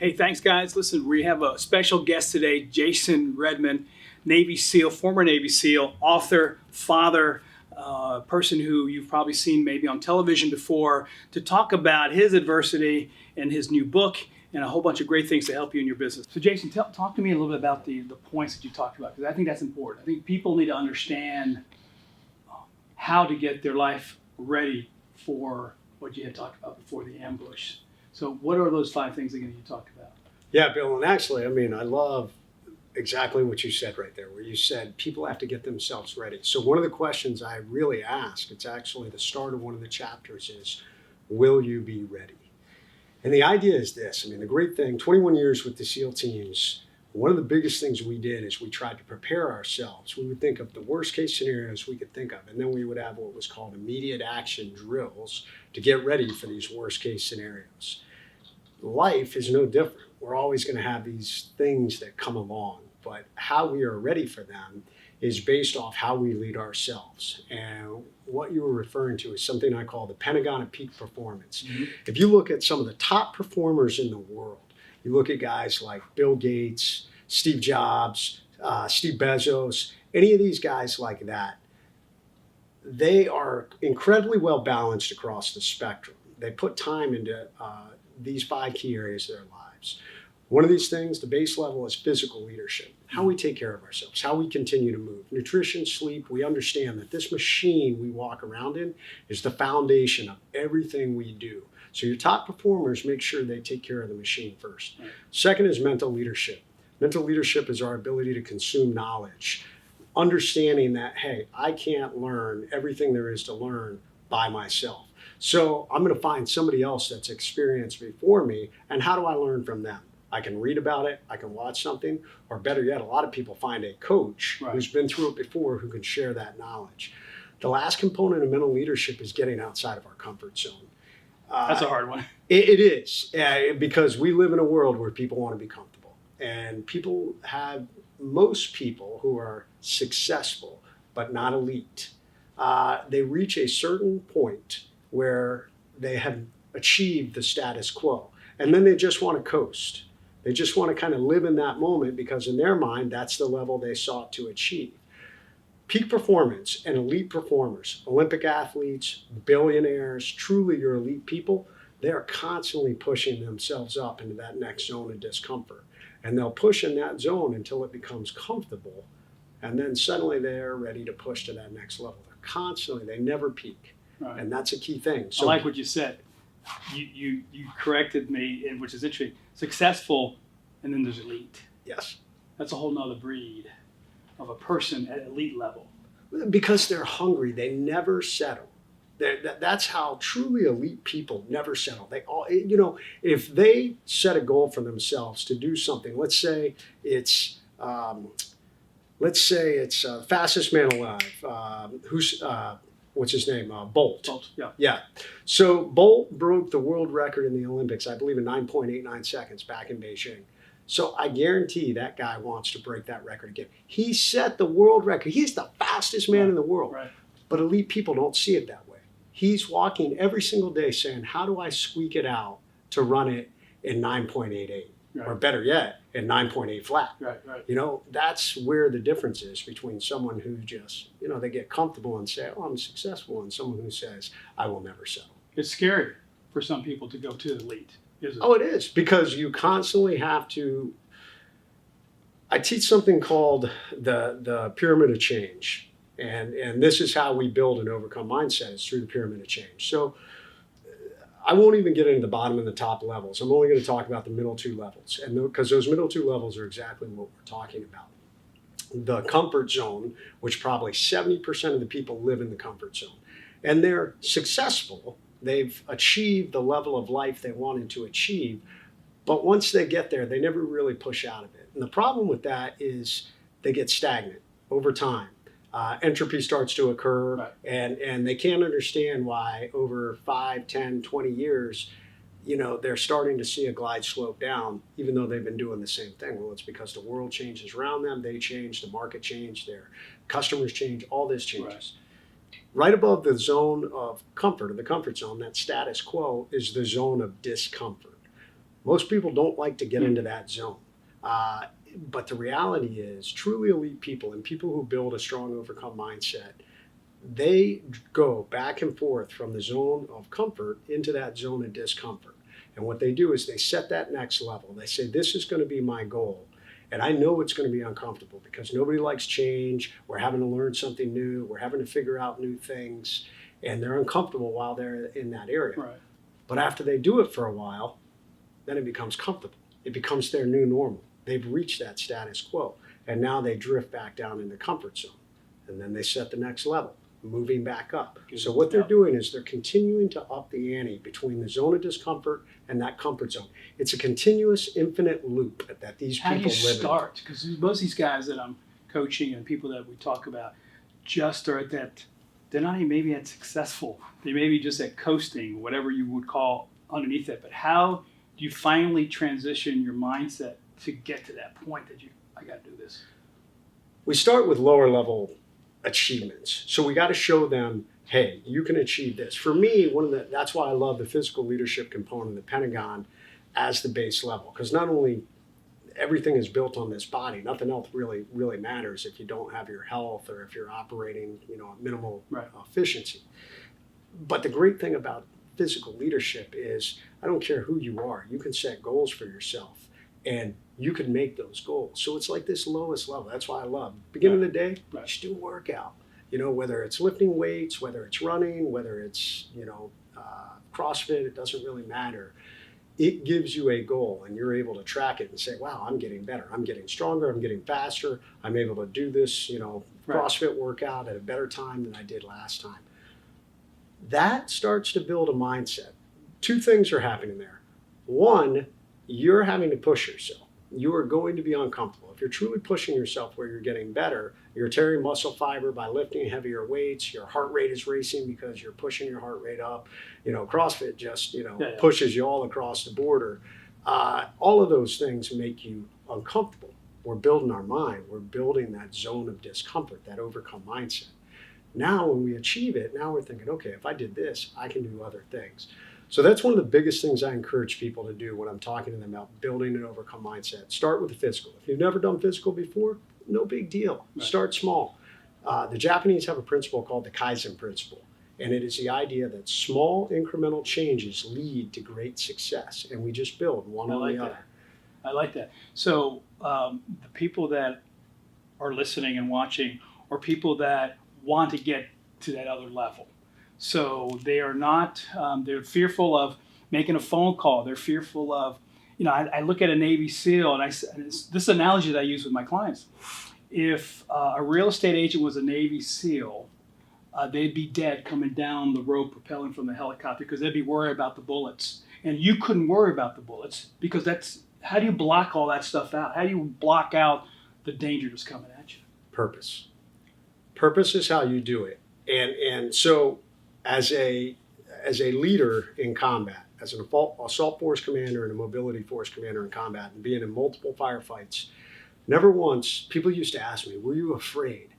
Hey, thanks, guys. Listen, we have a special guest today, Jason Redman, Navy SEAL, former Navy SEAL, author, father, person who you've probably seen maybe on television before, to talk about his adversity and his new book and a whole bunch of great things to help you in your business. So, Jason, talk to me a little bit about the points that you talked about, because I think that's important. I think people need to understand how to get their life ready for what you had talked about before, the ambush. So what are those 5 things again you talked about? Yeah, Bill, and actually, I love exactly what you said right there, where you said people have to get themselves ready. So one of the questions I really ask, it's actually the start of one of the chapters, is, will you be ready? And the idea is this. The great thing, 21 years with the SEAL teams, one of the biggest things we did is we tried to prepare ourselves. We would think of the worst case scenarios we could think of, and then we would have what was called immediate action drills to get ready for these worst case scenarios. Life is no different. We're always going to have these things that come along, but how we are ready for them is based off how we lead ourselves. And what you were referring to is something I call the Pentagon of peak performance. Mm-hmm. If you look at some of the top performers in the world, you look at guys like Bill Gates, Steve Jobs, Steve Bezos, any of these guys like that, they are incredibly well balanced across the spectrum. They put time into these 5 key areas of their lives. One of these things, the base level, is physical leadership. How we take care of ourselves, how we continue to move. Nutrition, sleep, we understand that this machine we walk around in is the foundation of everything we do. So your top performers, make sure they take care of the machine first. Right. Second is mental leadership. Mental leadership is our ability to consume knowledge. Understanding that, hey, I can't learn everything there is to learn by myself. So I'm going to find somebody else that's experienced before me, and how do I learn from them? I can read about it, I can watch something, or better yet, a lot of people find a coach who's been through it before who can share that knowledge. The last component of mental leadership is getting outside of our comfort zone. That's a hard one. It is, because we live in a world where people want to be comfortable. And most people who are successful but not elite, they reach a certain point where they have achieved the status quo. And then they just want to coast. They just want to kind of live in that moment, because in their mind, that's the level they sought to achieve. Peak performance and elite performers, Olympic athletes, billionaires, truly your elite people, they are constantly pushing themselves up into that next zone of discomfort. And they'll push in that zone until it becomes comfortable. And then suddenly they're ready to push to that next level. They're constantly, they never peak. Right. And that's a key thing. So, I like what you said. You corrected me, which is interesting. Successful, and then there's elite. Yes. That's a whole nother breed of a person at elite level. Because they're hungry, they never settle. That's how truly elite people never settle. They all, if they set a goal for themselves to do something, let's say it's fastest man alive. What's his name? Bolt. Yeah. So Bolt broke the world record in the Olympics, I believe, in 9.89 seconds back in Beijing. So I guarantee that guy wants to break that record again. He set the world record. He's the fastest man in the world. Right. But elite people don't see it that way. He's walking every single day saying, how do I squeak it out to run it in 9.88? Right. Or better yet, in 9.8 flat. Right. That's where the difference is between someone who just, they get comfortable and say, oh, I'm successful, and someone who says, I will never settle. It's scary for some people to go to the elite, isn't it? Oh, it is, because you constantly have to. I teach something called the pyramid of change. And this is how we build and overcome mindset, is through the pyramid of change. So I won't even get into the bottom and the top levels. I'm only going to talk about the middle 2 levels, and because those middle 2 levels are exactly what we're talking about. The comfort zone, which probably 70% of the people live in the comfort zone, and they're successful. They've achieved the level of life they wanted to achieve, but once they get there, they never really push out of it. And the problem with that is they get stagnant over time. Entropy starts to occur, right. and they can't understand why over 5, 10, 20 years, they're starting to see a glide slope down, even though they've been doing the same thing. Well, it's because the world changes around them, they change, the market change, their customers change, all this changes. Right above the zone of comfort, or the comfort zone, that status quo, is the zone of discomfort. Most people don't like to get into that zone. But the reality is, truly elite people and people who build a strong overcome mindset, they go back and forth from the zone of comfort into that zone of discomfort. And what they do is they set that next level. They say, this is going to be my goal. And I know it's going to be uncomfortable because nobody likes change. We're having to learn something new. We're having to figure out new things. And they're uncomfortable while they're in that area. Right. But after they do it for a while, then it becomes comfortable. It becomes their new normal. They've reached that status quo. And now they drift back down in the comfort zone. And then they set the next level, moving back up. So what they're doing is they're continuing to up the ante between the zone of discomfort and that comfort zone. It's a continuous, infinite loop that these How do people you live start? Because most of these guys that I'm coaching and people that we talk about just are at that, they're not even maybe that successful. They may be just at coasting, whatever you would call underneath that. But how do you finally transition your mindset to get to that point that I got to do this? We start with lower level achievements. So we got to show them, hey, you can achieve this. For me, that's why I love the physical leadership component of the Pentagon as the base level, because not only everything is built on this body, nothing else really matters if you don't have your health or if you're operating, at minimal efficiency. But the great thing about physical leadership is I don't care who you are, you can set goals for yourself and you can make those goals. So it's like this lowest level. That's why I love beginning of the day, just do a workout. Whether it's lifting weights, whether it's running, whether it's, CrossFit, it doesn't really matter. It gives you a goal and you're able to track it and say, wow, I'm getting better. I'm getting stronger. I'm getting faster. I'm able to do this, CrossFit workout at a better time than I did last time. That starts to build a mindset. Two things are happening there. One, you're having to push yourself. You are going to be uncomfortable. If you're truly pushing yourself where you're getting better, you're tearing muscle fiber by lifting heavier weights, your heart rate is racing because you're pushing your heart rate up. CrossFit just, pushes you all across the border. All of those things make you uncomfortable. We're building our mind. We're building that zone of discomfort, that overcome mindset. Now, when we achieve it, now we're thinking, okay, if I did this, I can do other things. So that's one of the biggest things I encourage people to do when I'm talking to them about building an overcome mindset. Start with the physical. If you've never done physical before, no big deal. Right. Start small. The Japanese have a principle called the Kaizen Principle, and it is the idea that small incremental changes lead to great success, and we just build one on the other. I like that. So the people that are listening and watching are people that want to get to that other level. So they are not, they're fearful of making a phone call. They're fearful of, I look at a Navy SEAL and this analogy that I use with my clients. If a real estate agent was a Navy SEAL, they'd be dead coming down the rope, propelling from the helicopter because they'd be worried about the bullets. And you couldn't worry about the bullets because how do you block all that stuff out? How do you block out the danger that's coming at you? Purpose. Purpose is how you do it. And so, as a leader in combat, as an assault force commander and a mobility force commander in combat, and being in multiple firefights, never once, people used to ask me, were you afraid?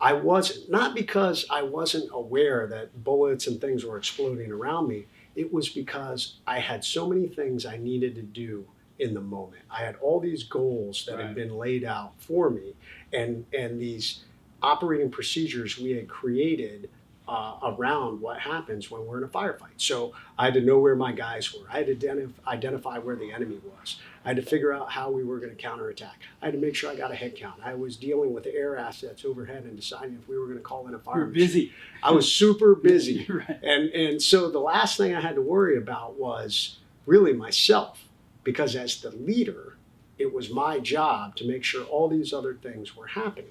I wasn't, not because I wasn't aware that bullets and things were exploding around me. It was because I had so many things I needed to do in the moment. I had all these goals that had been laid out for me, and these operating procedures we had created around what happens when we're in a firefight. So I had to know where my guys were. I had to identify where the enemy was. I had to figure out how we were going to counterattack. I had to make sure I got a head count. I was dealing with the air assets overhead and deciding if we were going to call in a fire. You're busy. I was super busy. Right. And so the last thing I had to worry about was really myself, because as the leader, it was my job to make sure all these other things were happening.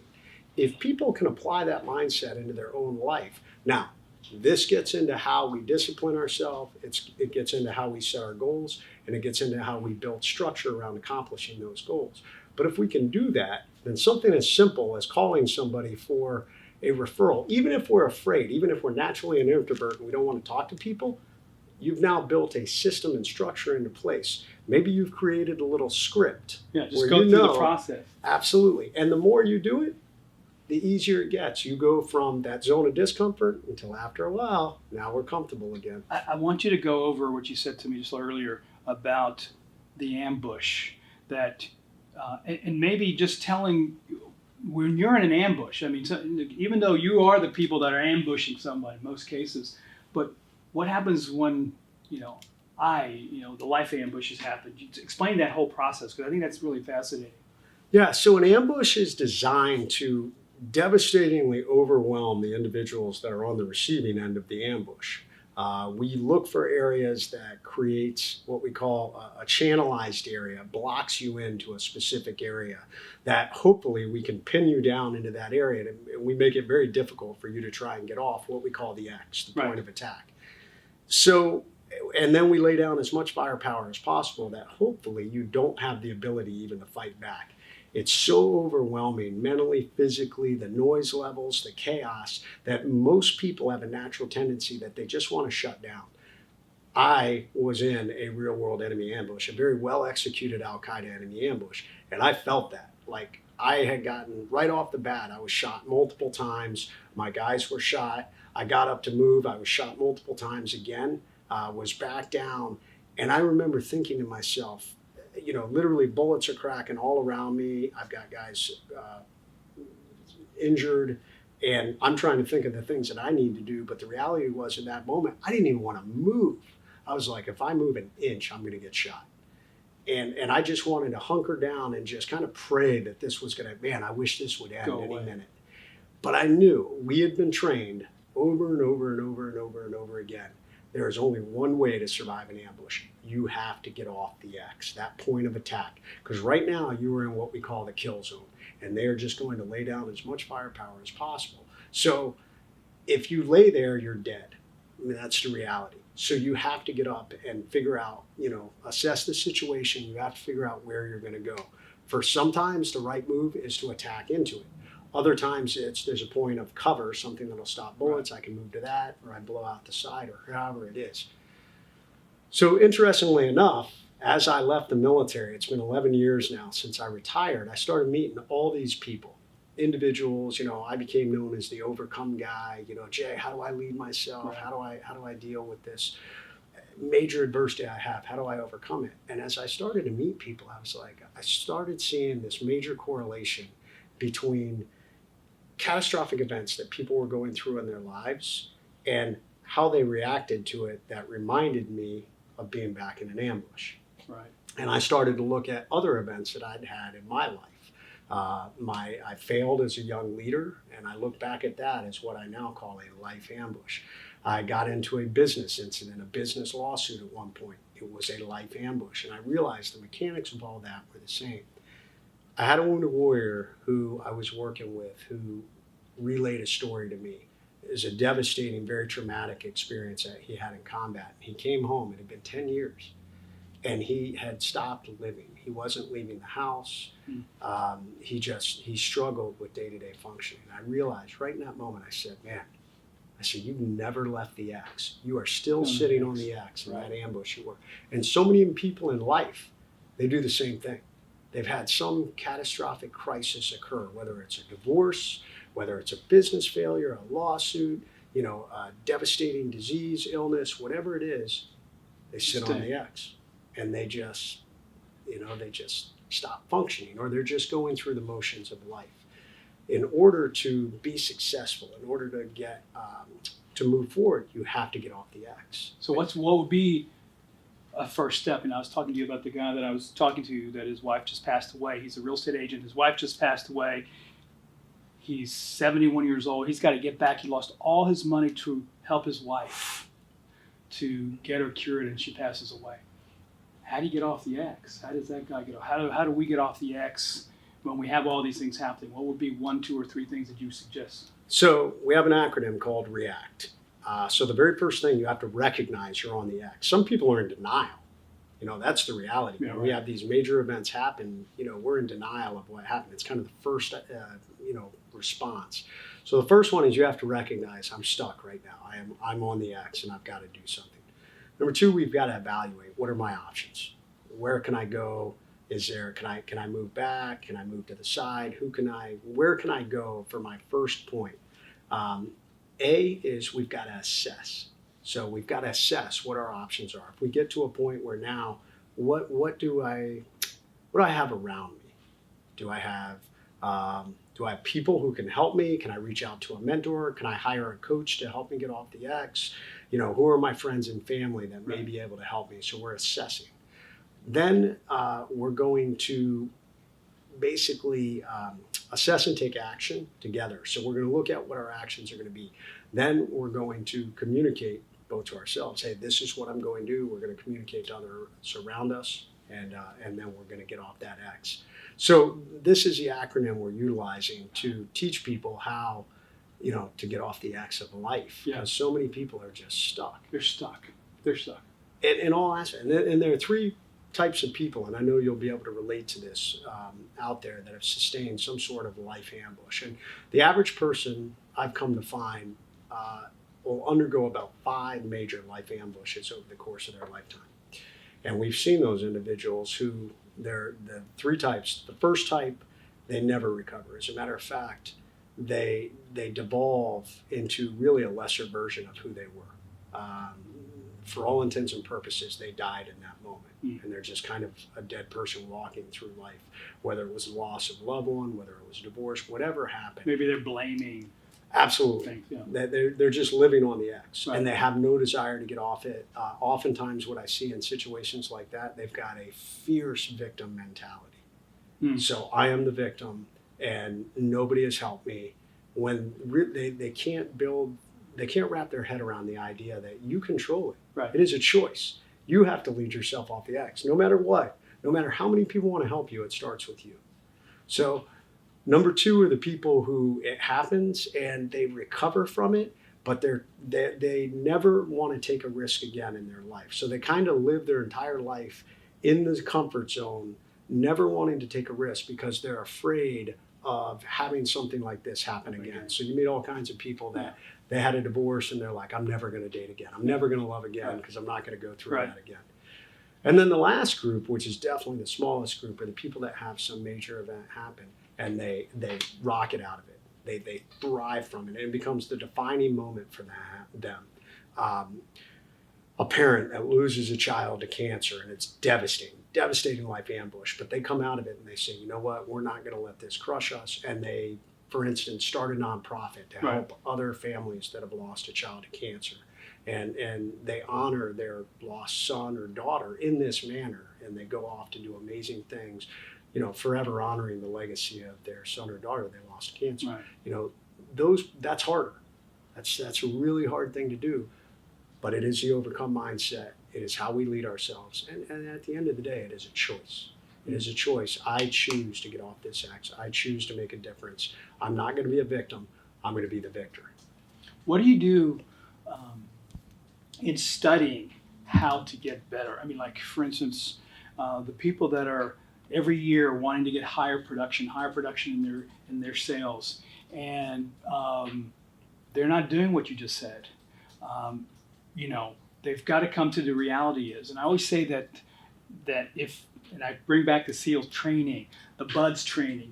If people can apply that mindset into their own life, now, this gets into how we discipline ourselves, it gets into how we set our goals, and it gets into how we build structure around accomplishing those goals. But if we can do that, then something as simple as calling somebody for a referral, even if we're afraid, even if we're naturally an introvert and we don't want to talk to people, you've now built a system and structure into place. Maybe you've created a little script. Yeah, just go through the process. Absolutely. And the more you do it, the easier it gets. You go from that zone of discomfort until after a while, now we're comfortable again. I want you to go over what you said to me just earlier about the ambush that, and maybe just telling when you're in an ambush. I mean, so, even though you are the people that are ambushing somebody in most cases, but what happens when, the life ambushes happen? Explain that whole process, because I think that's really fascinating. Yeah, so an ambush is designed to devastatingly overwhelm the individuals that are on the receiving end of the ambush. We look for areas that creates what we call a channelized area, blocks you into a specific area that hopefully we can pin you down into that area. And we make it very difficult for you to try and get off what we call the X, the point of attack. So, and then we lay down as much firepower as possible that hopefully you don't have the ability even to fight back. It's so overwhelming mentally, physically, the noise levels, the chaos, that most people have a natural tendency that they just want to shut down. I was in a real world enemy ambush, a very well executed Al Qaeda enemy ambush, and I felt that. Like, I had gotten right off the bat, I was shot multiple times. My guys were shot. I got up to move. I was shot multiple times again, was back down. And I remember thinking to myself, literally bullets are cracking all around me. I've got guys injured, and I'm trying to think of the things that I need to do. But the reality was, in that moment, I didn't even want to move. I was like, if I move an inch, I'm going to get shot. And I just wanted to hunker down and just kind of pray that this was going to, man, I wish this would end any minute. But I knew we had been trained over and over and over and over and over again. There is only one way to survive an ambush. You have to get off the X, that point of attack. Because right now you are in what we call the kill zone, and they are just going to lay down as much firepower as possible. So if you lay there, you're dead. I mean, that's the reality. So you have to get up and figure out, assess the situation. You have to figure out where you're going to go. For sometimes the right move is to attack into it. Other times there's a point of cover, something that'll stop bullets. I can move to that, or I blow out the side, or however it is. So interestingly enough, as I left the military, it's been 11 years now since I retired, I started meeting all these people, individuals. I became known as the overcome guy. Jay, how do I lead myself? How do I deal with this major adversity I have? How do I overcome it? And as I started to meet people, I started seeing this major correlation between catastrophic events that people were going through in their lives and how they reacted to it that reminded me of being back in an ambush. Right. And I started to look at other events that I'd had in my life. I failed as a young leader, and I look back at that as what I now call a life ambush. I got into a business incident, a business lawsuit at one point. It was a life ambush, and I realized the mechanics of all that were the same. I had a wounded warrior who I was working with who relayed a story to me. It was a devastating, very traumatic experience that he had in combat. He came home, it had been 10 years, and he had stopped living. He wasn't leaving the house. He struggled with day-to-day functioning. I realized right in that moment, I said, you've never left the X. You are still sitting on the X in that ambush you were. And so many people in life, they do the same thing. They've had some catastrophic crisis occur, whether it's a divorce, whether it's a business failure, a lawsuit, a devastating disease, illness, whatever it is, they sit on the X, and they just stop functioning, or they're just going through the motions of life. In order to be successful, in order to get to move forward, you have to get off the X. So what would be a first step? And I was talking to you about the guy that I was talking to that his wife just passed away. He's a real estate agent. His wife just passed away. He's 71 years old. He's got to get back. He lost all his money to help his wife to get her cured, and she passes away. How do you get off the X? How does that guy get off? How do we get off the X when we have all these things happening? What would be 1, 2, or 3 things that you suggest? So we have an acronym called REACT. So the very first thing, you have to recognize you're on the X. Some people are in denial. That's the reality. Yeah, when we have these major events happen, we're in denial of what happened. It's kind of the first, response. So the first one is you have to recognize I'm stuck right now. I'm on the X, and I've got to do something. Number 2, we've got to evaluate what are my options. Where can I go? Can I move back? Can I move to the side? Where can I go for my first point? A is we've got to assess. So we've got to assess what our options are. If we get to a point where now what do I have around me? Do I have people who can help me? Can I reach out to a mentor? Can I hire a coach to help me get off the X? Who are my friends and family that may be able to help me? So we're assessing. Then we're going to basically assess and take action together. So we're going to look at what our actions are going to be. Then we're going to communicate both to ourselves, hey, this is what I'm going to do. We're going to communicate to others around us, and then we're going to get off that X. So this is the acronym we're utilizing to teach people how, to get off the X of life. Yeah. Because so many people are just stuck. They're stuck. In all aspects. And there are three types of people, and I know you'll be able to relate to this out there, that have sustained some sort of life ambush. And the average person, I've come to find, will undergo about 5 major life ambushes over the course of their lifetime. And we've seen those individuals who, they're the 3 types. The first type, they never recover. As a matter of fact, they devolve into really a lesser version of who they were. For all intents and purposes, they died in that moment. And they're just kind of a dead person walking through life, whether it was the loss of a loved one, whether it was divorce, whatever happened. Maybe they're blaming. Absolutely. Things, They're just living on the X, Right. and they have no desire to get off it. Oftentimes what I see in situations like that, they've got a fierce victim mentality. So I am the victim and nobody has helped me. When they can't wrap their head around the idea that you control it. Right. It is a choice. You have to lead yourself off the X, no matter what. No matter how many people want to help you, it starts with you. So number 2 are the people who it happens and they recover from it, but they never want to take a risk again in their life. So they kind of live their entire life in the comfort zone, never wanting to take a risk because they're afraid of having something like this happen again. So you meet all kinds of people that they had a divorce and they're like, I'm never going to date again. I'm never going to love again because I'm not going to go through that again. And then the last group, which is definitely the smallest group, are the people that have some major event happen and they rocket out of it. They thrive from it. And it becomes the defining moment for them. A parent that loses a child to cancer, and it's devastating life ambush, but they come out of it and they say, you know what, we're not going to let this crush us. And they, for instance, start a nonprofit to help other families that have lost a child to cancer. And they honor their lost son or daughter in this manner, and they go off to do amazing things, forever honoring the legacy of their son or daughter they lost to cancer. Right. That's harder. That's a really hard thing to do, but it is the overcome mindset. It is how we lead ourselves. And at the end of the day, it is a choice. It is a choice. I choose to get off this X. I choose to make a difference. I'm not going to be a victim. I'm going to be the victor. What do you do in studying how to get better? I mean, like, for instance, the people that are every year wanting to get higher production in their sales, and they're not doing what you just said. They've got to come to the reality is, and I always say that if, and I bring back the SEAL training, the BUDS training,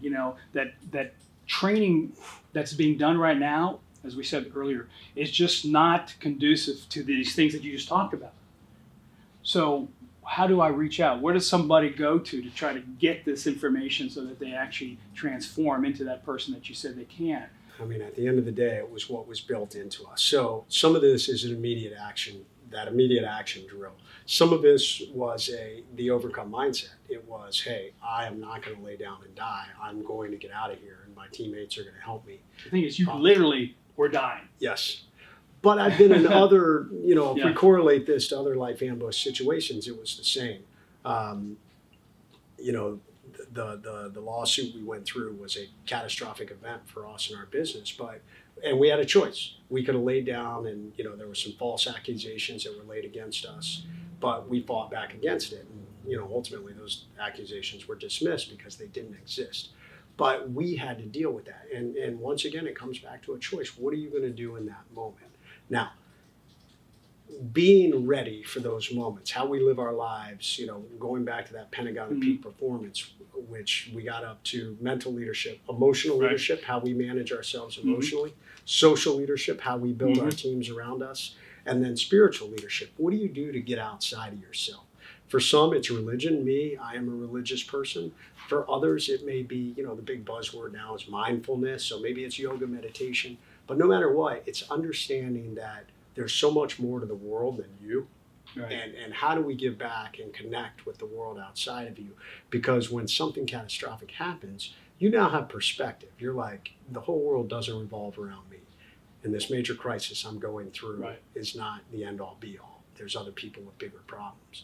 that training that's being done right now, as we said earlier, is just not conducive to these things that you just talked about. So how do I reach out? Where does somebody go to try to get this information so that they actually transform into that person that you said they can? I mean, at the end of the day, it was what was built into us. So some of this is an immediate action drill. Some of this was the overcome mindset. It was, hey, I am not going to lay down and die. I'm going to get out of here, and my teammates are going to help me. The thing is, you literally were dying. Yes. But I've been in other, if we correlate this to other life ambush situations, it was the same. The lawsuit we went through was a catastrophic event for us in our business, and we had a choice. We could have laid down and, there were some false accusations that were laid against us, but we fought back against it. And, ultimately those accusations were dismissed because they didn't exist. But we had to deal with that. And once again, it comes back to a choice. What are you going to do in that moment? Now, being ready for those moments, how we live our lives, going back to that Pentagon and peak performance, which we got up to mental leadership, emotional leadership, how we manage ourselves emotionally, social leadership, how we build our teams around us, and then spiritual leadership. What do you do to get outside of yourself? For some, it's religion. Me, I am a religious person. For others, it may be, the big buzzword now is mindfulness. So maybe it's yoga, meditation. But no matter what, it's understanding that there's so much more to the world than you. Right. And how do we give back and connect with the world outside of you? Because when something catastrophic happens, you now have perspective. You're like, the whole world doesn't revolve around me. And this major crisis I'm going through is not the end all be all. There's other people with bigger problems.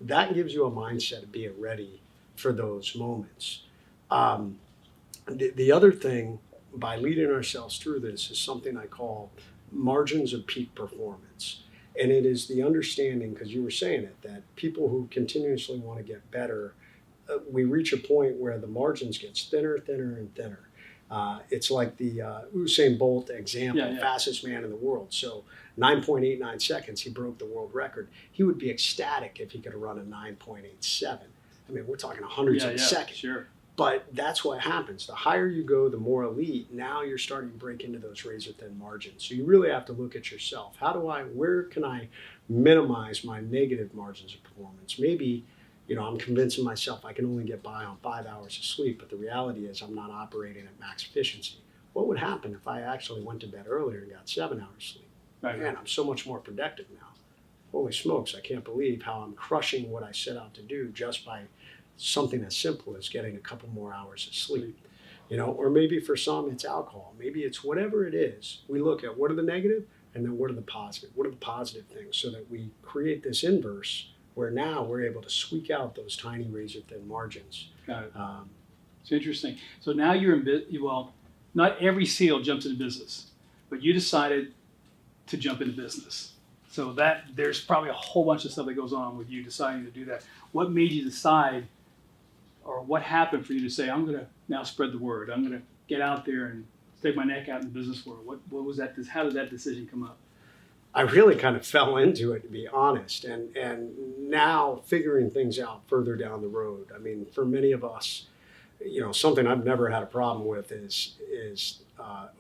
That gives you a mindset of being ready for those moments. The other thing, by leading ourselves through this, is something I call margins of peak performance. And it is the understanding, because you were saying it, that people who continuously want to get better, we reach a point where the margins gets thinner, thinner, and thinner. It's like the Usain Bolt example, fastest man in the world. So 9.89 seconds, he broke the world record. He would be ecstatic if he could run a 9.87. I mean, we're talking hundreds of seconds. Sure. But that's what happens. The higher you go, the more elite. Now you're starting to break into those razor thin margins. So you really have to look at yourself. Where can I minimize my negative margins of performance? Maybe, I'm convincing myself I can only get by on 5 hours of sleep, but the reality is I'm not operating at max efficiency. What would happen if I actually went to bed earlier and got 7 hours sleep? Man, I'm so much more productive now. Holy smokes, I can't believe how I'm crushing what I set out to do just by something as simple as getting a couple more hours of sleep. Or maybe for some it's alcohol. Maybe it's whatever it is. We look at what are the negative and then what are the positive. What are the positive things, so that we create this inverse where now we're able to squeak out those tiny razor thin margins. Got it. It's interesting. So now you're in not every SEAL jumps into business, but you decided to jump into business. So there's probably a whole bunch of stuff that goes on with you deciding to do that. What made you decide, or what happened for you to say, I'm going to now spread the word. I'm going to get out there and stick my neck out in the business world. What was that? How did that decision come up? I really kind of fell into it, to be honest, and now figuring things out further down the road. I mean, for many of us, something I've never had a problem with is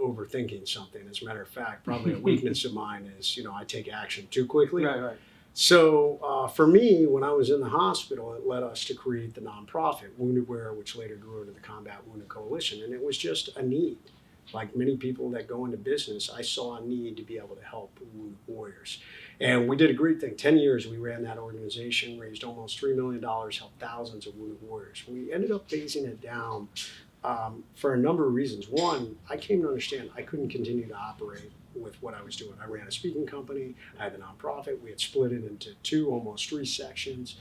overthinking something. As a matter of fact, probably a weakness of mine is, I take action too quickly. Right. So for me, when I was in the hospital, it led us to create the nonprofit Wounded Wear, which later grew into the Combat Wounded Coalition, and it was just a need. Like many people that go into business, I saw a need to be able to help wounded warriors. And we did a great thing. 10 years we ran that organization, raised almost $3 million, helped thousands of wounded warriors. We ended up phasing it down for a number of reasons. One, I came to understand I couldn't continue to operate with what I was doing. I ran a speaking company, I had the nonprofit, we had split it into 2, almost 3 sections.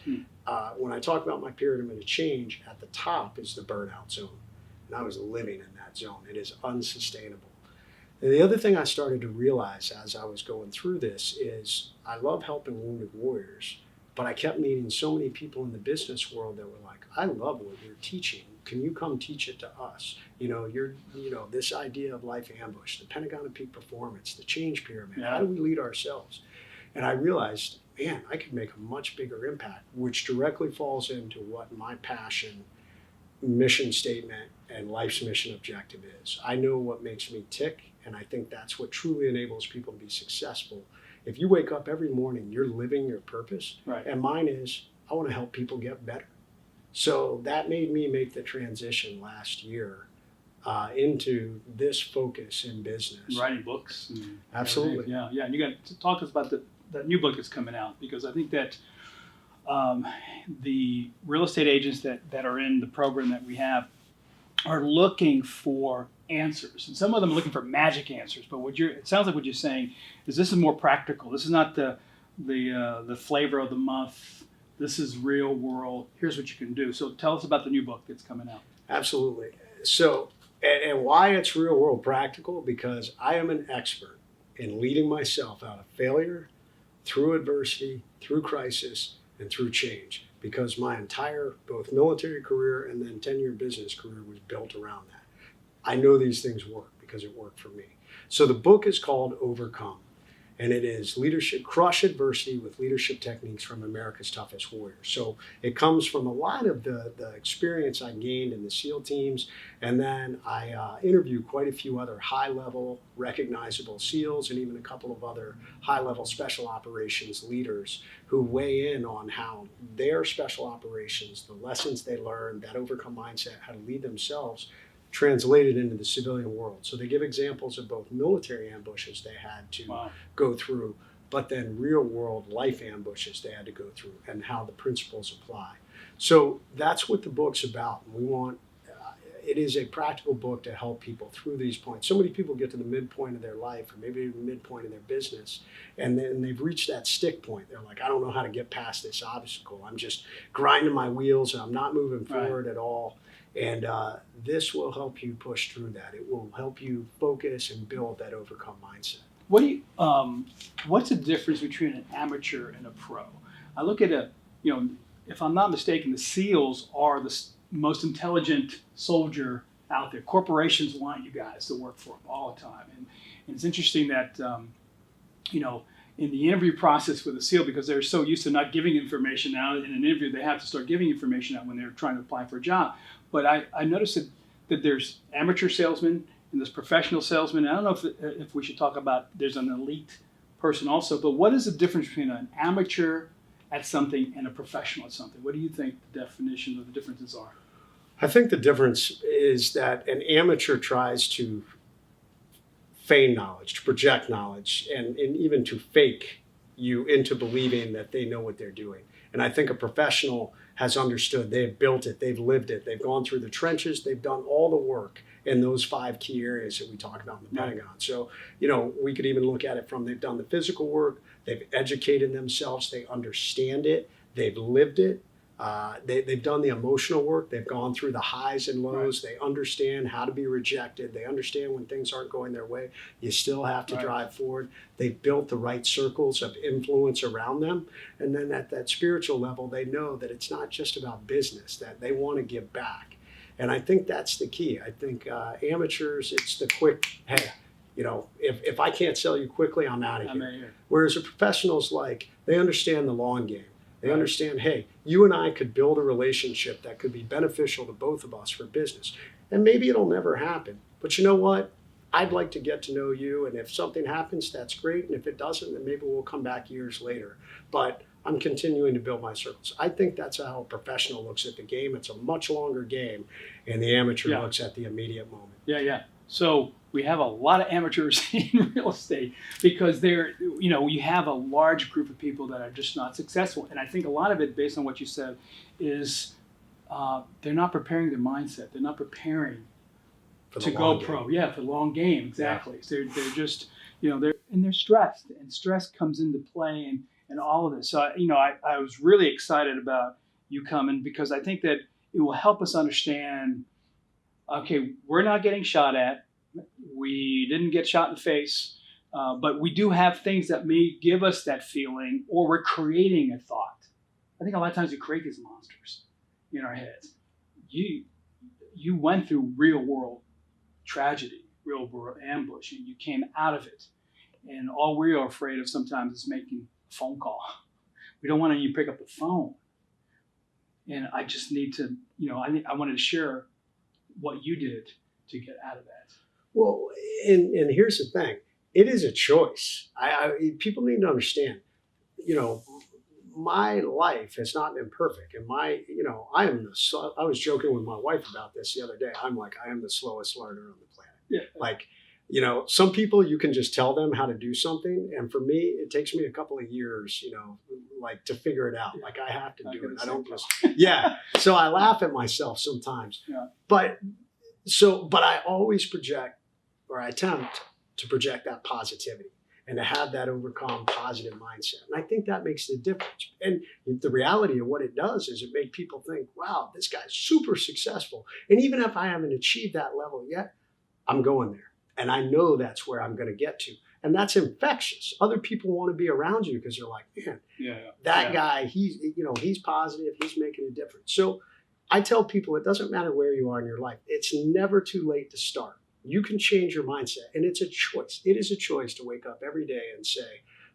When I talk about my pyramid of change, at the top is the burnout zone. And I was living in that zone. It is unsustainable. And the other thing I started to realize as I was going through this is I love helping wounded warriors, but I kept meeting so many people in the business world that were like, I love what you're teaching. Can you come teach it to us? This idea of life ambush, the Pentagon of peak performance, the change pyramid. How do we lead ourselves? And I realized, man, I could make a much bigger impact, which directly falls into what my passion, mission statement, and life's mission objective is. I know what makes me tick, and I think that's what truly enables people to be successful. If you wake up every morning, you're living your purpose. Right. And mine is, I want to help people get better. So that made me make the transition last year into this focus in business. Writing books. And absolutely. Everything. Yeah. And you got to talk to us about that new book that's coming out, because I think that the real estate agents that are in the program that we have are looking for answers, and some of them are looking for magic answers. But it sounds like what you're saying is this is more practical. This is not the flavor of the month. This is real world. Here's what you can do. So tell us about the new book that's coming out. Absolutely. So, and why it's real world practical, because I am an expert in leading myself out of failure, through adversity, through crisis, and through change, because my entire both military career and then 10-year business career was built around that. I know these things work because it worked for me. So the book is called Overcome. And it is leadership, crush adversity with leadership techniques from America's toughest warriors. So it comes from a lot of the experience I gained in the SEAL teams. And then I interview quite a few other high-level recognizable SEALs and even a couple of other high-level special operations leaders who weigh in on how their special operations, the lessons they learned, that overcome mindset, how to lead themselves, translated into the civilian world. So they give examples of both military ambushes they had to go through, but then real world life ambushes they had to go through and how the principles apply. So that's what the book's about. We want, it is a practical book to help people through these points. So many people get to the midpoint of their life or maybe the midpoint of their business, and then they've reached that stick point. They're like, I don't know how to get past this obstacle. I'm just grinding my wheels and I'm not moving forward at all. And this will help you push through that. It will help you focus and build that overcome mindset. What do you, what's the difference between an amateur and a pro? I look at if I'm not mistaken, the SEALs are the most intelligent soldier out there. Corporations want you guys to work for them all the time. And it's interesting that, in the interview process with a SEAL, because they're so used to not giving information out, in an interview they have to start giving information out when they're trying to apply for a job. But I noticed that there's amateur salesmen and there's professional salesmen. I don't know if we should talk about there's an elite person also, but what is the difference between an amateur at something and a professional at something? What do you think the definition of the differences are? I think the difference is that an amateur tries to feign knowledge, to project knowledge, and even to fake you into believing that they know what they're doing. And I think a professional has understood, they've built it, they've lived it, they've gone through the trenches, they've done all the work in those 5 key areas that we talk about in the Pentagon. So, we could even look at it from they've done the physical work, they've educated themselves, they understand it, they've lived it, they've done the emotional work, they've gone through the highs and lows, they understand how to be rejected, they understand when things aren't going their way, you still have to drive forward. They've built the right circles of influence around them. And then at that spiritual level, they know that it's not just about business, that they want to give back. And I think that's the key. I think amateurs, it's the quick, hey, if I can't sell you quickly, I'm out of here. Whereas a professional's like, they understand the long game. They understand, hey, you and I could build a relationship that could be beneficial to both of us for business. And maybe it'll never happen. But you know what? I'd like to get to know you. And if something happens, that's great. And if it doesn't, then maybe we'll come back years later. But I'm continuing to build my circles. I think that's how a professional looks at the game. It's a much longer game. And the amateur looks at the immediate moment. Yeah. So we have a lot of amateurs in real estate because you have a large group of people that are just not successful. And I think a lot of it, based on what you said, is they're not preparing their mindset. They're not preparing to go pro. Yeah, for the long game, exactly. Yeah. So they're just, they're stressed, and stress comes into play and all of this. So, I was really excited about you coming because I think that it will help us understand, okay, we're not getting shot at. We didn't get shot in the face, but we do have things that may give us that feeling, or we're creating a thought. I think a lot of times we create these monsters in our heads. You went through real world tragedy, real world ambush, and you came out of it. And all we are afraid of sometimes is making a phone call. We don't want to even pick up the phone. And I just need to, I wanted to share what you did to get out of that. Well, and here's the thing. It is a choice. People need to understand, my life has not been perfect. And I was joking with my wife about this the other day. I'm like, I am the slowest learner on the planet. Yeah. Like, some people you can just tell them how to do something. And for me, it takes me a couple of years, to figure it out. Yeah. Like I have to do it. I don't just, So I laugh at myself sometimes, but I always project, or I attempt to project that positivity and to have that overcome positive mindset. And I think that makes the difference. And the reality of what it does is it makes people think, wow, this guy's super successful. And even if I haven't achieved that level yet, I'm going there. And I know that's where I'm going to get to. And that's infectious. Other people want to be around you because they're like, man, that guy, he's positive, he's making a difference. So I tell people it doesn't matter where you are in your life. It's never too late to start. you can change your mindset. And it's a choice. It is a choice to wake up every day and say,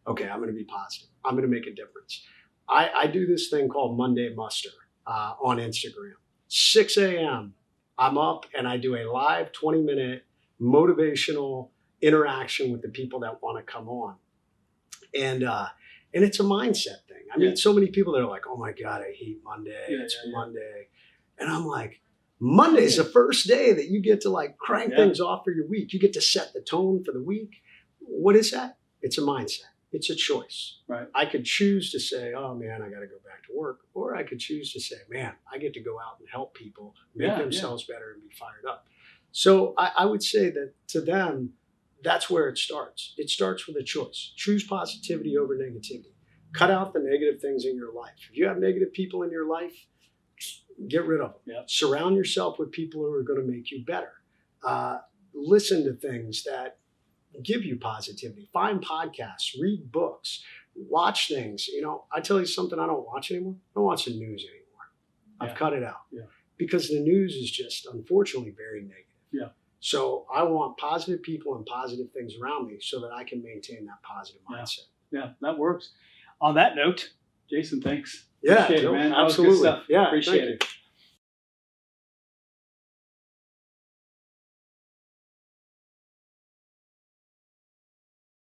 okay, I'm going to be positive. I'm going to make a difference. I do this thing called Monday Muster on Instagram. 6 a.m. I'm up and I do a live 20-minute motivational interaction with the people that want to come on. And it's a mindset thing. I mean, so many people that are like, oh my God, I hate Monday. It's Monday. And I'm like, Monday's the first day that you get to like crank things off for your week. You get to set the tone for the week. What is that? It's a mindset. It's a choice. Right. I could choose to say, oh man, I got to go back to work. Or I could choose to say, man, I get to go out and help people make themselves better and be fired up. So I would say that to them, that's where it starts. It starts with a choice. Choose positivity over negativity. Cut out the negative things in your life. If you have negative people in your life, get rid of them. Yep. Surround yourself with people who are going to make you better. Listen to things that give you positivity. Find podcasts, read books, watch things. You know, I tell you something I don't watch anymore. I don't watch the news anymore. I've cut it out because the news is just, unfortunately, very negative. Yeah. So I want positive people and positive things around me so that I can maintain that positive mindset. Yeah, that works. On that note, Jason, thanks. Yeah, Appreciate it, man. That absolutely. was good stuff. Yeah, Appreciate it. you.